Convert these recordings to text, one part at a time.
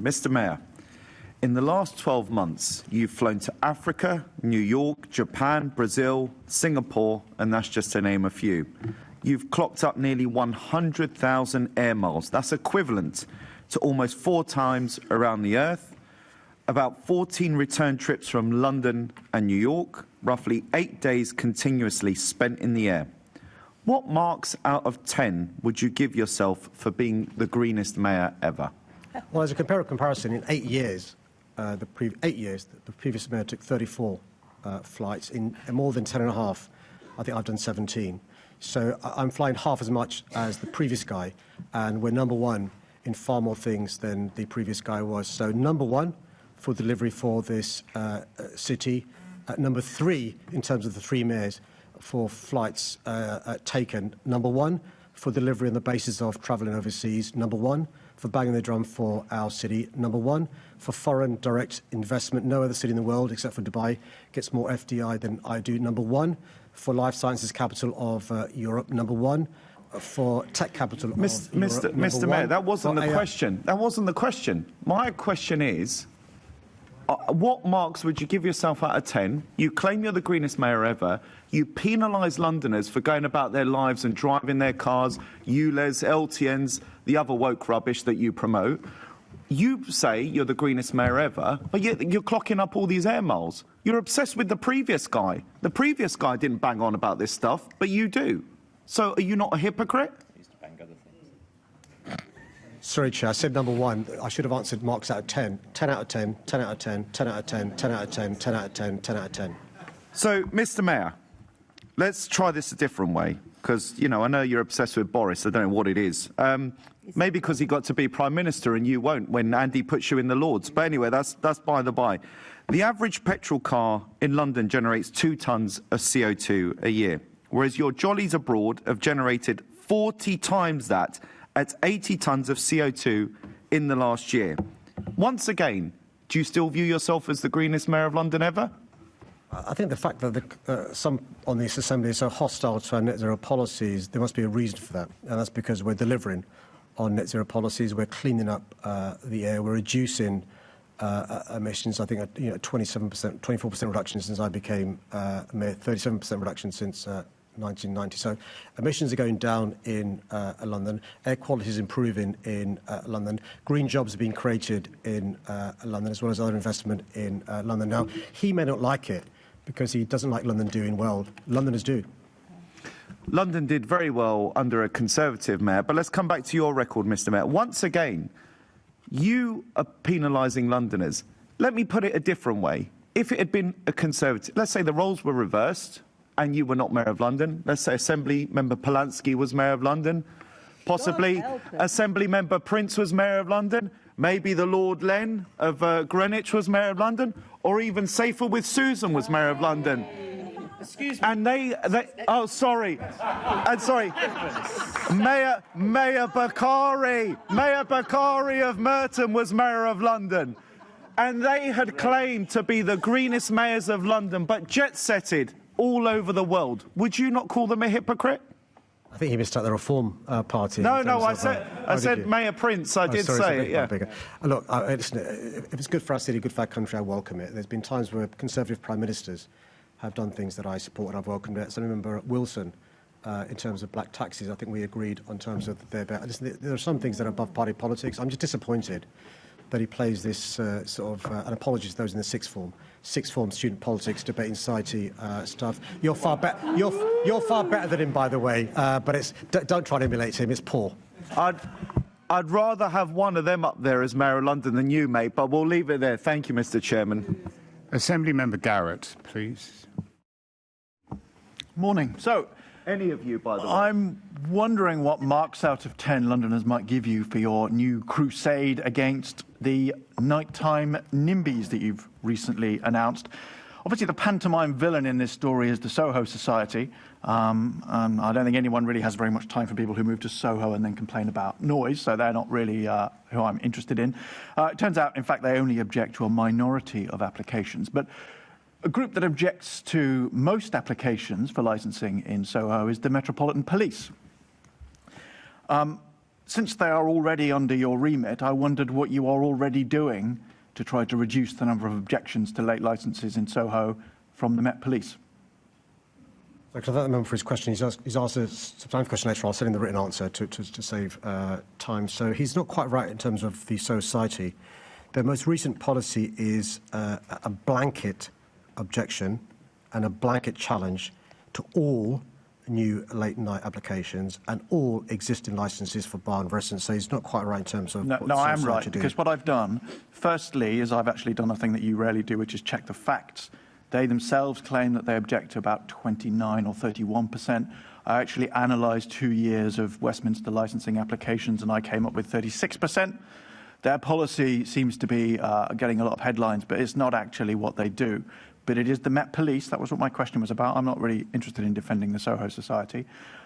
Mr. Mayor, in the last 12 months, you've flown to Africa, New York, Japan, Brazil, Singapore, and that's just to name a few. You've clocked up nearly 100,000 air miles. That's equivalent to almost 4 times around the Earth, about 14 return trips from London and New York, roughly 8 days continuously spent in the air. What marks out of 10 would you give yourself for being the greenest mayor ever? Well, as a comparison, in 8 years, the previous mayor took 34 flights. In more than 10 and a half, I think I've done 17. So I'm flying half as much as the previous guy, and we're number one in far more things than the previous guy was. So number one for delivery for this city. Number 3 in terms of the 3 mayors for flights taken. Number 1 for delivery on the basis of travelling overseas. Number 1 for banging the drum for our city. Number 1 for foreign direct investment. No other city in the world except for Dubai gets more FDI than I do. Number 1 for life sciences capital of Europe. Number 1 for tech capital of Europe. Mr. Mayor, that wasn't the question. That wasn't the question. My question is, what marks would you give yourself out of 10? You claim you're the greenest mayor ever. You penalise Londoners for going about their lives and driving their cars, ULEZ, LTNs, the other woke rubbish that you promote. You say you're the greenest mayor ever, but yet you're clocking up all these air miles. You're obsessed with the previous guy. The previous guy didn't bang on about this stuff, but you do. So are you not a hypocrite? Sorry, Chair, I said number 1. I should have answered marks out of 10. 10 out of 10, 10 out of 10, 10 out of 10, 10 out of 10, 10 out of 10, 10 out of 10. So, Mr. Mayor, let's try this a different way, because, you know, I know you're obsessed with Boris. I don't know what it is. Maybe because he got to be Prime Minister and you won't when Andy puts you in the Lords. But anyway, that's by the by. The average petrol car in London generates 2 tonnes of CO2 a year, whereas your jollies abroad have generated 40 times that at 80 tonnes of CO2 in the last year. Once again, do you still view yourself as the greenest mayor of London ever? I think the fact that some on this assembly are so hostile to our net zero policies, there must be a reason for that. And that's because we're delivering on net zero policies. We're cleaning up the air. We're reducing emissions. I think 27%, 24% reduction since I became mayor, 37% reduction since 1990. So emissions are going down in London. Air quality is improving in London. Green jobs are being created in London, as well as other investment in London. Now, he may not like it because he doesn't like London doing well. Londoners do. London did very well under a Conservative mayor, but let's come back to your record, Mr. Mayor. Once again, you are penalising Londoners. Let me put it a different way. If it had been a Conservative, let's say the roles were reversed and you were not Mayor of London, let's say Assembly Member Polanski was Mayor of London, possibly Assembly Member Prince was Mayor of London, maybe the Lord Len of Greenwich was Mayor of London, or even Safer with Susan was Mayor of London. Excuse me. And Mayor Bakari of Merton was Mayor of London. And they had claimed to be the greenest mayors of London, but jet-setted all over the world. Would you not call them a hypocrite? I think he missed out the Reform Party. No, I said Mayor Prince. I did say it, yeah. Look, listen, if it's good for our city, good for our country, I welcome it. There's been times where Conservative Prime Ministers have done things that I support and I've welcomed it. So I remember Wilson, in terms of black taxis, I think we agreed on terms of their... Listen, there are some things that are above party politics. I'm just disappointed that he plays this sort of, and apologies to those in the sixth form student politics, debating society stuff. You're far better than him, by the way, but don't try to emulate him, it's poor. I'd rather have one of them up there as Mayor of London than you, mate, but we'll leave it there. Thank you, Mr. Chairman. Assembly Member Garrett, please. Morning. So, any of you, by the way. I'm wondering what marks out of 10 Londoners might give you for your new crusade against the nighttime NIMBYs that you've recently announced. Obviously, the pantomime villain in this story is the Soho Society. I don't think anyone really has very much time for people who move to Soho and then complain about noise, so they're not really who I'm interested in. It turns out, in fact, they only object to a minority of applications. But a group that objects to most applications for licensing in Soho is the Metropolitan Police. since they are already under your remit, I wondered what you are already doing to try to reduce the number of objections to late licences in Soho from the Met Police. I thank the member for his question. He's asked a substantive question later. I'll send him the written answer to save time. So he's not quite right in terms of the society. Their most recent policy is a blanket objection and a blanket challenge to all new late-night applications and all existing licences for bar and restaurants. So he's not quite right in terms of No, I am right, because what I've done, firstly, is I've actually done a thing that you rarely do, which is check the facts. They themselves claim that they object to about 29 or 31%. I actually analysed 2 years of Westminster licensing applications, and I came up with 36%. Their policy seems to be getting a lot of headlines, but it's not actually what they do. But it is the Met Police. That was what my question was about. I'm not really interested in defending the Soho Society.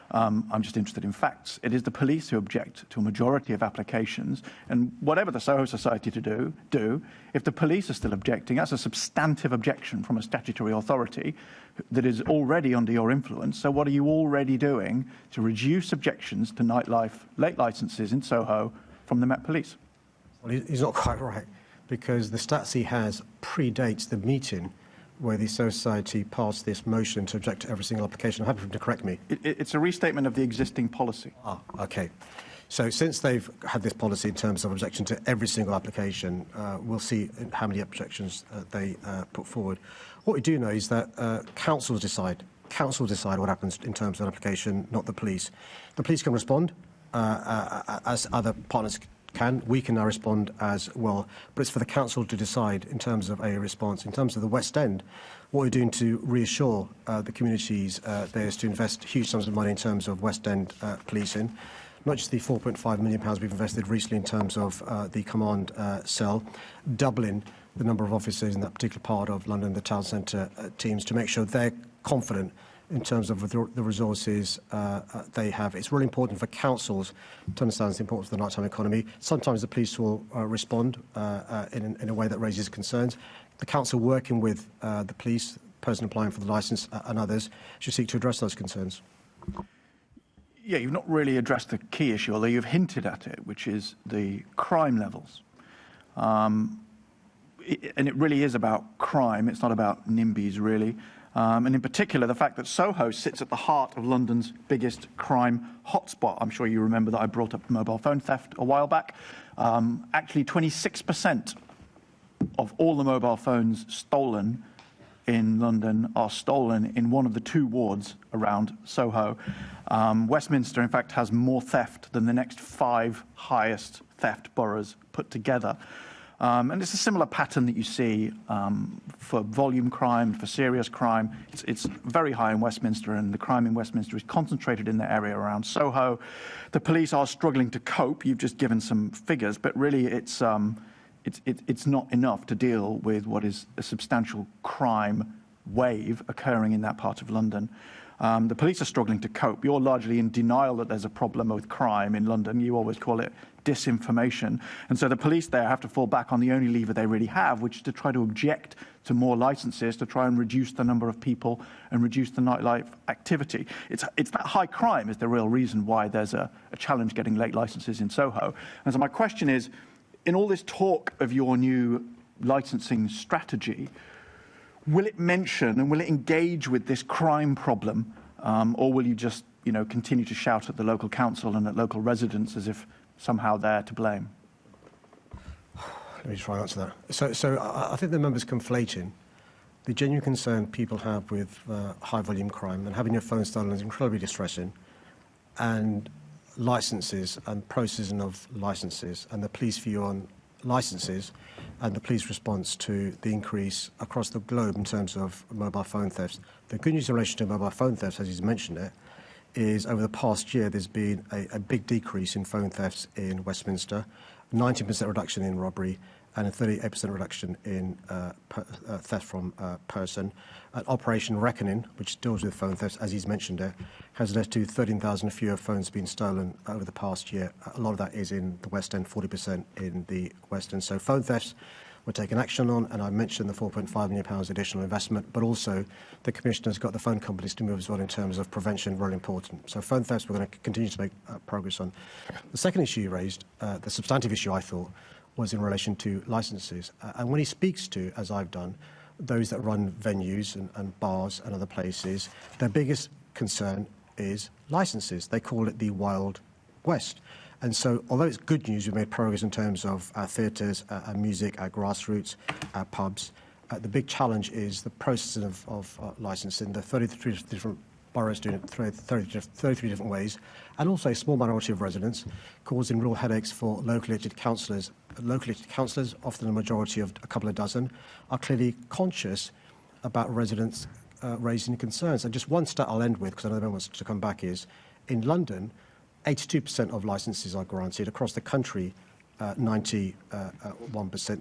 I'm just interested in facts. It is the police who object to a majority of applications. And whatever the Soho Society do, if the police are still objecting, that's a substantive objection from a statutory authority that is already under your influence. So what are you already doing to reduce objections to nightlife, late licences in Soho from the Met Police? Well, he's not quite right, because the stats he has predates the meeting where the Society passed this motion to object to every single application. I'm happy for him to correct me. It's a restatement of the existing policy. Okay. So since they've had this policy in terms of objection to every single application, we'll see how many objections they put forward. What we do know is that councils decide. Councils decide what happens in terms of an application, not the police. The police can respond, as other partners can. We can now respond as well. But it's for the council to decide in terms of a response. In terms of the West End, what we're doing to reassure the communities there is to invest huge sums of money in terms of West End policing. Not just the £4.5 million we've invested recently in terms of the command cell, doubling the number of officers in that particular part of London, the town centre teams, to make sure they're confident in terms of the resources they have. It's really important for councils to understand the importance of the nighttime economy. Sometimes the police will respond in a way that raises concerns. The council, working with the police, the person applying for the licence and others, should seek to address those concerns. Yeah, you've not really addressed the key issue, although you've hinted at it, which is the crime levels. And it really is about crime. It's not about NIMBYs, really. And in particular, the fact that Soho sits at the heart of London's biggest crime hotspot. I'm sure you remember that I brought up mobile phone theft a while back. Actually, 26% of all the mobile phones stolen in London are stolen in one of the 2 wards around Soho. Westminster, in fact, has more theft than the next 5 highest theft boroughs put together. And it's a similar pattern that you see for volume crime, for serious crime. It's very high in Westminster, and the crime in Westminster is concentrated in the area around Soho. The police are struggling to cope. You've just given some figures, but really it's not enough to deal with what is a substantial crime wave occurring in that part of London. The police are struggling to cope. You're largely in denial that there's a problem with crime in London. You always call it disinformation. And so the police there have to fall back on the only lever they really have, which is to try to object to more licences, to try and reduce the number of people and reduce the nightlife activity. It's that high crime is the real reason why there's a challenge getting late licences in Soho. And so my question is, in all this talk of your new licensing strategy, will it mention and will it engage with this crime problem, or will you just, continue to shout at the local council and at local residents as if somehow they're to blame? Let me try and answer that. So I think the member's conflating the genuine concern people have with high-volume crime, and having your phone stolen is incredibly distressing, and licences and processing of licences and the police view on licences and the police response to the increase across the globe in terms of mobile phone thefts. The good news in relation to mobile phone thefts, as he's mentioned it, is over the past year there's been a big decrease in phone thefts in Westminster, 19% reduction in robbery, and a 38% reduction in theft from person. Operation Reckoning, which deals with phone thefts, as he's mentioned it, has led to 13,000 fewer phones being stolen over the past year. A lot of that is in the West End, 40% in the West End. So phone thefts we're taking action on, and I mentioned the £4.5 million additional investment, but also the Commissioner's got the phone companies to move as well in terms of prevention, really important. So phone thefts we're going to continue to make progress on. The second issue you raised, the substantive issue I thought, was in relation to licences. And when he speaks to, as I've done, those that run venues and bars and other places, their biggest concern is licences. They call it the Wild West. And so, although it's good news, we've made progress in terms of our theatres, our music, our grassroots, our pubs, the big challenge is the process of licensing. The 33 different boroughs doing it 33 different ways, and also a small minority of residents, causing real headaches for locally elected councillors. Locally elected councillors, often a majority of a couple of dozen, are clearly conscious about residents raising concerns. And just one stat I'll end with, because I know the member wants to come back, is in London, 82% of licences are granted. Across the country, 91%,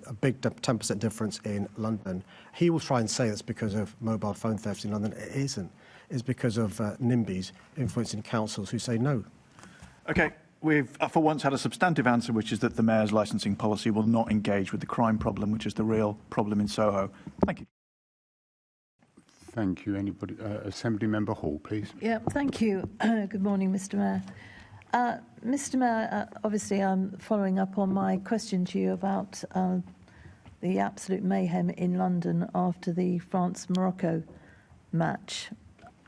a big 10% difference in London. He will try and say that's because of mobile phone thefts in London. It isn't. It's because of NIMBYs influencing councils who say no. OK, we've for once had a substantive answer, which is that the Mayor's licensing policy will not engage with the crime problem, which is the real problem in Soho. Thank you. Thank you. Anybody? Assembly Member Hall, please. Yeah, thank you. Good morning, Mr. Mayor. Mr. Mayor, obviously I'm following up on my question to you about the absolute mayhem in London after the France-Morocco match.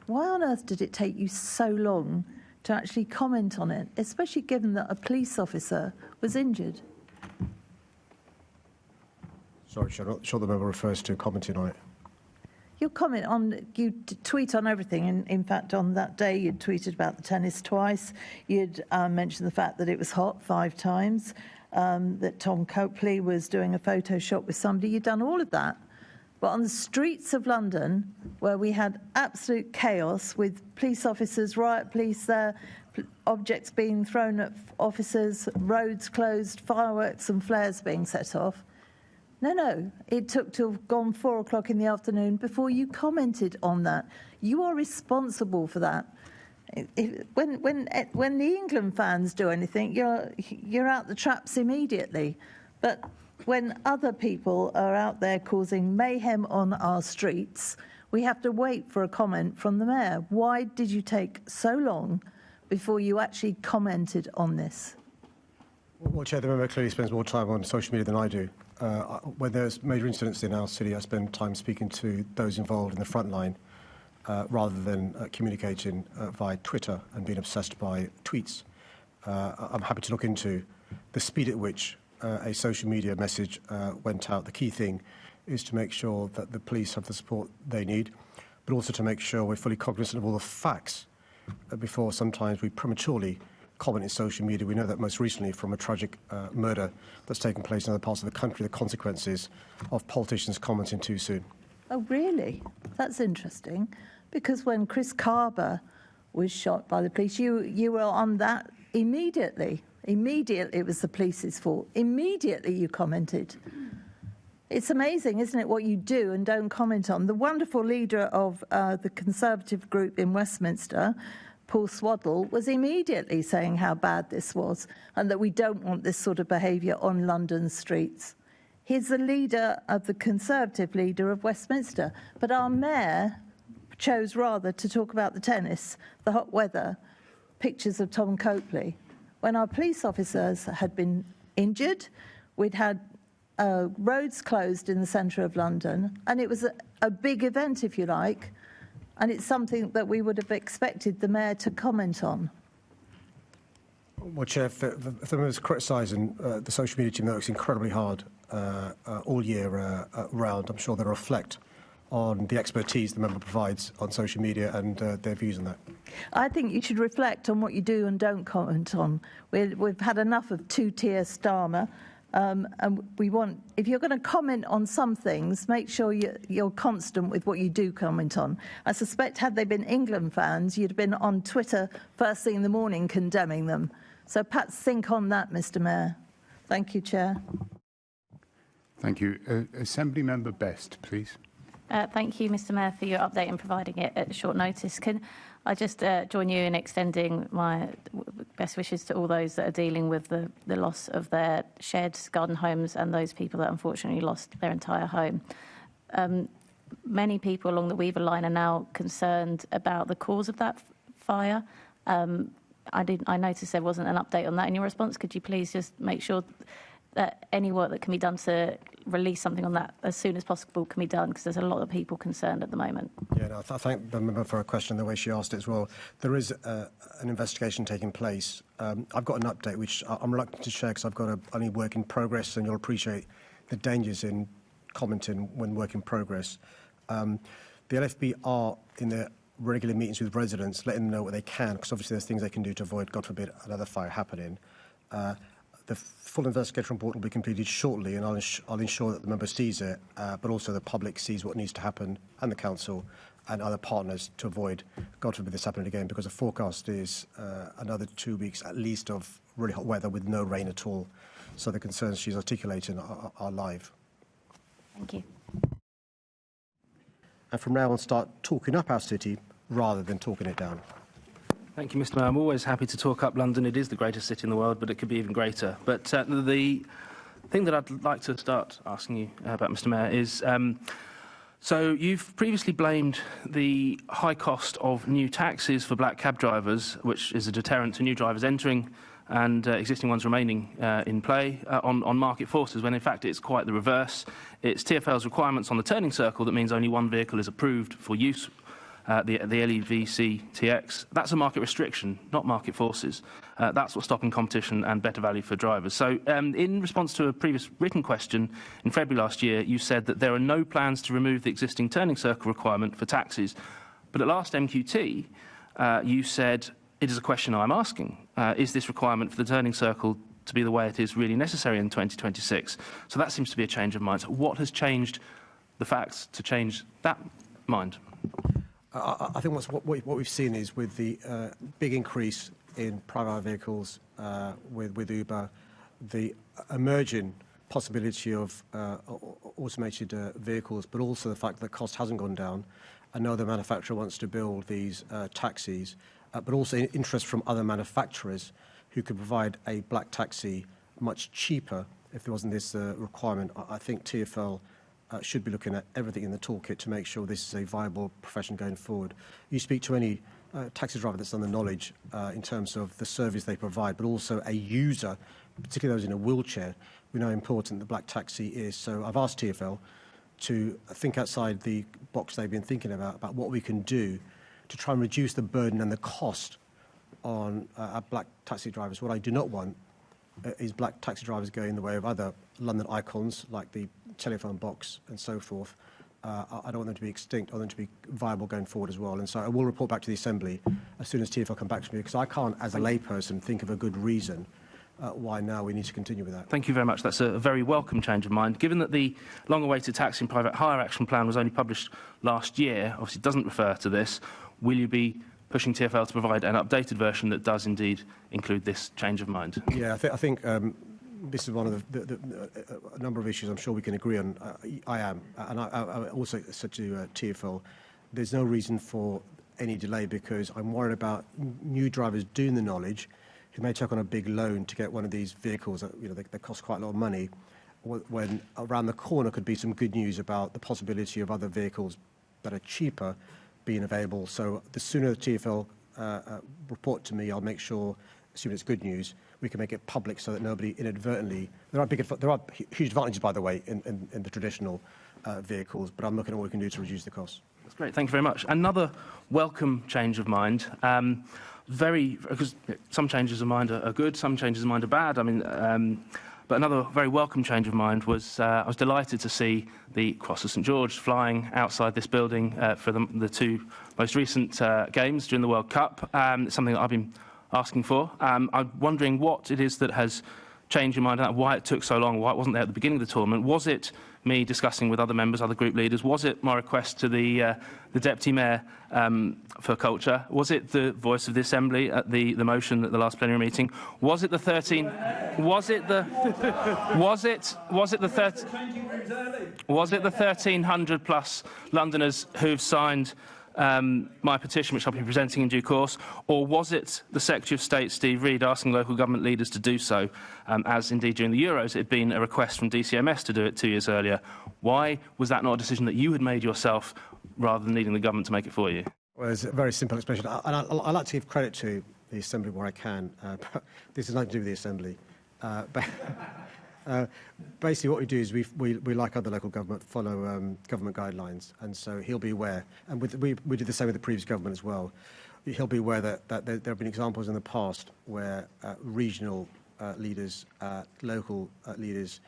Why on earth did it take you so long to actually comment on it, especially given that a police officer was injured? Sorry, I'm not sure the member refers to commenting on it. Your comment on, you tweet on everything. In fact, on that day, you'd tweeted about the tennis twice. You'd mentioned the fact that it was hot 5 times, that Tom Copley was doing a Photoshop with somebody. You'd done all of that. But on the streets of London, where we had absolute chaos with police officers, riot police there, objects being thrown at officers, roads closed, fireworks and flares being set off, no, it took till gone 4 o'clock in the afternoon before you commented on that. You are responsible for that. When the England fans do anything, you're out the traps immediately. But when other people are out there causing mayhem on our streets, we have to wait for a comment from the Mayor. Why did you take so long before you actually commented on this? Well, Chair, the member clearly spends more time on social media than I do. When there's major incidents in our city, I spend time speaking to those involved in the front line rather than communicating via Twitter and being obsessed by tweets. I'm happy to look into the speed at which a social media message went out. The key thing is to make sure that the police have the support they need, but also to make sure we're fully cognizant of all the facts before sometimes we prematurely comment in social media. We know that most recently from a tragic murder that's taken place in other parts of the country, the consequences of politicians commenting too soon. Oh, really? That's interesting. Because when Chris Carber was shot by the police, you were on that immediately. Immediately it was the police's fault. Immediately you commented. It's amazing, isn't it, what you do and don't comment on. The wonderful leader of the Conservative group in Westminster, Paul Swaddle, was immediately saying how bad this was and that we don't want this sort of behaviour on London streets. He's the leader of the Conservative leader of Westminster. But our Mayor chose rather to talk about the tennis, the hot weather, pictures of Tom Copley. When our police officers had been injured, we'd had roads closed in the centre of London, and it was a big event, if you like, and it's something that we would have expected the Mayor to comment on. Well, Chair, if the member is criticising the social media team that works incredibly hard all year round, I'm sure they'll reflect on the expertise the member provides on social media and their views on that. I think you should reflect on what you do and don't comment on. We've had enough of two-tier Starmer. And we want, if you're going to comment on some things, make sure you're constant with what you do comment on. I suspect had they been England fans, you'd have been on Twitter first thing in the morning condemning them. So perhaps think on that, Mr. Mayor. Thank you, Chair. Thank you. Assembly Member Best, please. Thank you, Mr. Mayor, for your update and providing it at short notice. Can I just join you in extending my best wishes to all those that are dealing with the loss of their shared garden homes and those people that unfortunately lost their entire home. Many people along the Weaver line are now concerned about the cause of that fire. I noticed there wasn't an update on that in your response. Could you please just make sure that any work that can be done to release something on that as soon as possible can be done, because there's a lot of people concerned at the moment. Yeah, no, I thank the member for her question, the way she asked it as well. There is an investigation taking place. I've got an update which I'm reluctant to share because I've got only work in progress, and you'll appreciate the dangers in commenting when work in progress. The LFB are in their regular meetings with residents, letting them know what they can, because obviously there's things they can do to avoid, God forbid, another fire happening. The full investigation report will be completed shortly, and I'll ensure that the member sees it, but also the public sees what needs to happen, and the council and other partners, to avoid, God forbid, this happening again, because the forecast is another 2 weeks at least of really hot weather with no rain at all. So the concerns she's articulating are live. Thank you. And from now on, start talking up our city rather than talking it down. Thank you, Mr. Mayor. I'm always happy to talk up London. It is the greatest city in the world, but it could be even greater. But the thing that I'd like to start asking you about, Mr. Mayor, is so you've previously blamed the high cost of new taxis for black cab drivers, which is a deterrent to new drivers entering and existing ones remaining in play on market forces, when in fact it's quite the reverse. It's TfL's requirements on the turning circle that means only one vehicle is approved for use, the LEVC TX. That's a market restriction, not market forces. That's what's stopping competition and better value for drivers. So in response to a previous written question in February last year, you said that there are no plans to remove the existing turning circle requirement for taxis. But at last MQT, you said, it is a question I'm asking. Is this requirement for the turning circle to be the way it is really necessary in 2026? So that seems to be a change of mind. So what has changed the facts to change that mind? I think what we've seen is, with the big increase in private vehicles with Uber, the emerging possibility of automated vehicles, but also the fact that cost hasn't gone down. I know the manufacturer wants to build these taxis, but also interest from other manufacturers who could provide a black taxi much cheaper if there wasn't this requirement. I think TfL should be looking at everything in the toolkit to make sure this is a viable profession going forward. You speak to any taxi driver that's done the knowledge in terms of the service they provide, but also a user, particularly those in a wheelchair. We know how important the black taxi is. So I've asked TfL to think outside the box they've been thinking about what we can do to try and reduce the burden and the cost on our black taxi drivers. What I do not want is black taxi drivers going the way of other London icons like the telephone box and so forth. I don't want them to be extinct. I want them to be viable going forward as well. And so I will report back to the Assembly as soon as TfL come back to me, because I can't, as a layperson, think of a good reason why now we need to continue with that. Thank you very much. That's a very welcome change of mind. Given that the long-awaited taxi and private hire action plan was only published last year, obviously it doesn't refer to this, will you be pushing TfL to provide an updated version that does indeed include this change of mind? Yeah, I think this is one of a number of issues I'm sure we can agree on. I am. And I also said to TfL, there's no reason for any delay, because I'm worried about new drivers doing the knowledge who may take on a big loan to get one of these vehicles that, they cost quite a lot of money, when around the corner could be some good news about the possibility of other vehicles that are cheaper being available. So the sooner the TfL report to me, I'll make sure, assuming it's good news, we can make it public so that nobody inadvertently... There are huge advantages, by the way, in the traditional vehicles, but I'm looking at what we can do to reduce the cost. That's great. Thank you very much. Another welcome change of mind. Because some changes of mind are good, some changes of mind are bad. But another very welcome change of mind was I was delighted to see the Cross of St George flying outside this building for the two most recent games during the World Cup. It's something that I've been asking for. I'm wondering what it is that has changed your mind about why it took so long, why it wasn't there at the beginning of the tournament. Was it me discussing with other members, other group leaders? Was it my request to the Deputy Mayor for Culture? Was it the voice of the Assembly at the motion at the last plenary meeting? Was it the 13? Was it the 1,300 plus Londoners who've signed my petition, which I'll be presenting in due course, or was it the Secretary of State, Steve Reed, asking local government leaders to do so, as indeed during the Euros it had been a request from DCMS to do it 2 years earlier? Why was that not a decision that you had made yourself rather than needing the government to make it for you? Well, it's a very simple explanation. I like to give credit to the Assembly where I can. But this has nothing to do with the Assembly. Basically, what we do is we like other local government, follow government guidelines, and so he'll be aware. And we did the same with the previous government as well. He'll be aware that there have been examples in the past where regional leaders, local leaders,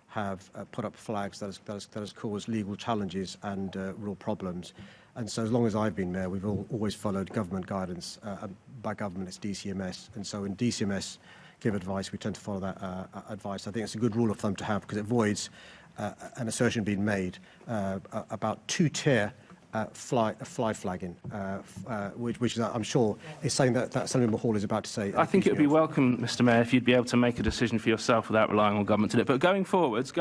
have put up flags that has caused legal challenges and real problems. And so as long as I've been mayor, we've always followed government guidance. By government, it's DCMS. And so when DCMS give advice, we tend to follow that advice. I think it's a good rule of thumb to have because it avoids an assertion being made about two-tier fly flagging, which is, I'm sure is something that Senator Hall is about to say. I think it would be welcome, Mr Mayor, if you'd be able to make a decision for yourself without relying on government to do it. But going forwards,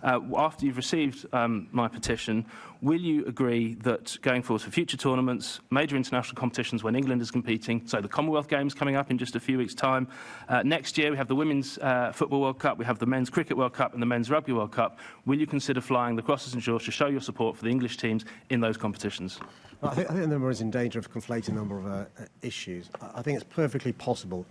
after you've received my petition, will you agree that going forward for future tournaments, major international competitions when England is competing, so the Commonwealth Games coming up in just a few weeks' time, next year we have the Women's Football World Cup, we have the Men's Cricket World Cup and the Men's Rugby World Cup, will you consider flying the crosses and shores to show your support for the English teams in those competitions? Well, I think the number is in danger of conflating a number of issues. I think it's perfectly possible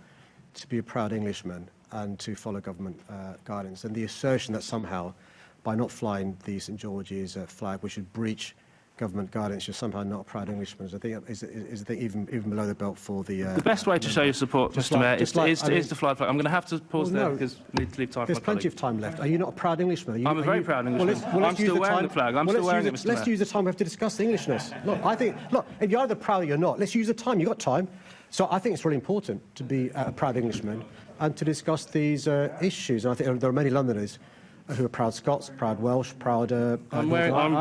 to be a proud Englishman and to follow government guidance. And the assertion that somehow, by not flying the St George's flag, we should breach government guidance, you're somehow not a proud Englishman. I think is even below the belt for the... The best way to show your support, Mr Mayor, is to fly the flag. I'm going to have to pause there because we need to leave time for my colleague. There's plenty of time left. Are you not a proud Englishman? I'm a very proud Englishman. I'm still wearing the flag. I'm still wearing it, Mr Mayor. Let's use the time we have to discuss the Englishness. Look, if you're either proud or you're not, let's use the time. You've got time. So I think it's really important to be a proud Englishman and to discuss these issues. And I think there are many Londoners who are proud Scots, proud Welsh, proud I'm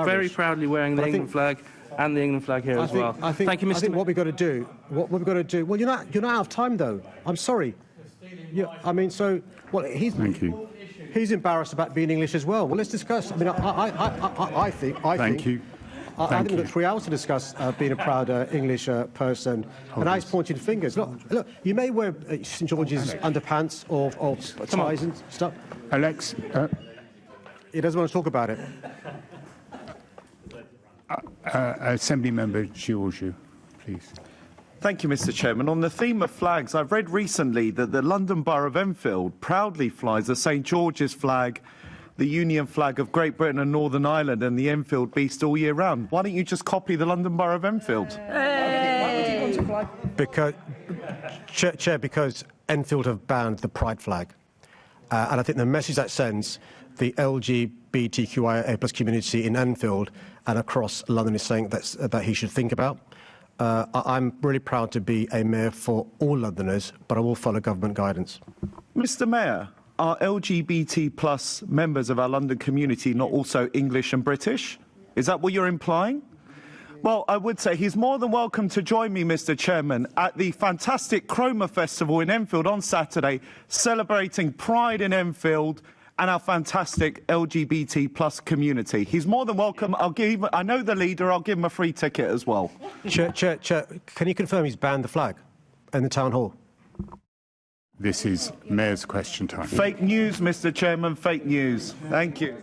very proudly wearing the England flag and the England flag here as well. Thank you, Mr. I think what we've got to do, well, you're not out of time though. I'm sorry. Thank you. He's embarrassed about being English as well. Well, let's discuss. I mean, I think we've got 3 hours to discuss being a proud English person. And now he's pointing fingers. Look, you may wear St George's underpants or ties and stuff. Alex, he doesn't want to talk about it. Assembly Member Giorgio, please. Thank you, Mr. Chairman. On the theme of flags, I've read recently that the London Borough of Enfield proudly flies the St George's flag, the Union flag of Great Britain and Northern Ireland, and the Enfield Beast all year round. Why don't you just copy the London Borough of Enfield? Because Enfield have banned the Pride flag. And I think the message that sends the LGBTQIA+ community in Enfield and across London is saying that he should think about. I'm really proud to be a mayor for all Londoners, but I will follow government guidance. Mr. Mayor, are LGBT+ members of our London community not also English and British? Is that what you're implying? Well, I would say he's more than welcome to join me, Mr. Chairman, at the fantastic Chroma Festival in Enfield on Saturday, celebrating Pride in Enfield and our fantastic LGBT+ community. He's more than welcome. I know the leader. I'll give him a free ticket as well. Chair, can you confirm he's banned the flag in the town hall? This is Mayor's question time. Fake news, Mr. Chairman. Fake news. Thank you.